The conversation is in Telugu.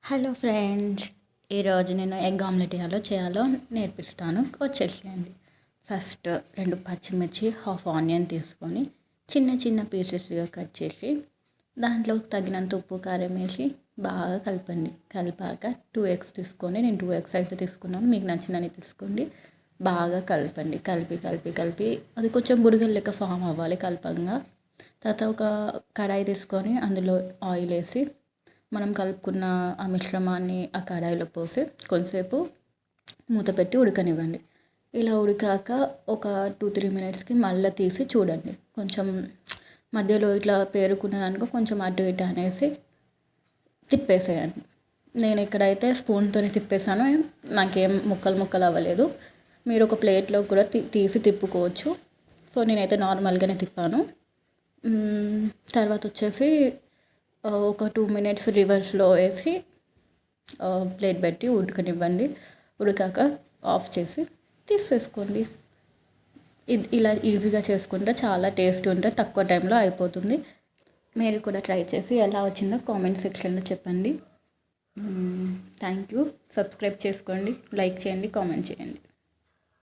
హలో ఫ్రెండ్స్, ఈరోజు నేను ఎగ్ ఆమ్లెట్ ఎలా చేయాలో నేర్పిస్తాను. వచ్చేసేయండి. ఫస్ట్ 2 పచ్చిమిర్చి, హాఫ్ ఆనియన్ తీసుకొని చిన్న చిన్న పీసెస్గా కట్ చేసి దాంట్లో తగినంత ఉప్పు కారం వేసి బాగా కలపండి. కలిపాక 2 ఎగ్స్ తీసుకొని, నేను 2 ఎగ్స్ అయితే తీసుకున్నాను, మీకు నచ్చినవి తీసుకోండి. బాగా కలపండి. కలిపి అది కొంచెం బుడగలు లెక్క ఫామ్ అవ్వాలి కలపంగా. తర్వాత ఒక కడాయి తీసుకొని అందులో ఆయిల్ వేసి మనం కలుపుకున్న ఆ మిశ్రమాన్ని ఆ కడాయిలో పోసి కొంతసేపు మూత పెట్టి ఉడకనివ్వండి. ఇలా ఉడికాక ఒక 2-3 మినిట్స్కి మళ్ళీ తీసి చూడండి. కొంచెం మధ్యలో ఇట్లా పేరుకున్నదనుకో కొంచెం అటు ఇటు అనేసి తిప్పేసేయండి. నేను ఇక్కడైతే స్పూన్తోనే తిప్పేసాను, నాకేం ముక్కలు అవ్వలేదు. మీరు ఒక ప్లేట్లో కూడా తీసి తిప్పుకోవచ్చు. సో నేనైతే నార్మల్గానే తిప్పాను. తర్వాత వచ్చేసి ఒక 2 మినిట్స్ రివర్స్లో వేసి ప్లేట్ పెట్టి ఉడకనివ్వండి. ఉడికాక ఆఫ్ చేసి తీసేసుకోండి. ఇలా ఈజీగా చేసుకుంటే చాలా టేస్ట్ ఉంటుంది, తక్కువ టైంలో అయిపోతుంది. మీరు కూడా ట్రై చేసి ఎలా వచ్చిందో కామెంట్ సెక్షన్లో చెప్పండి. Thank you. సబ్స్క్రైబ్ చేసుకోండి, లైక్ చేయండి, కామెంట్ చేయండి.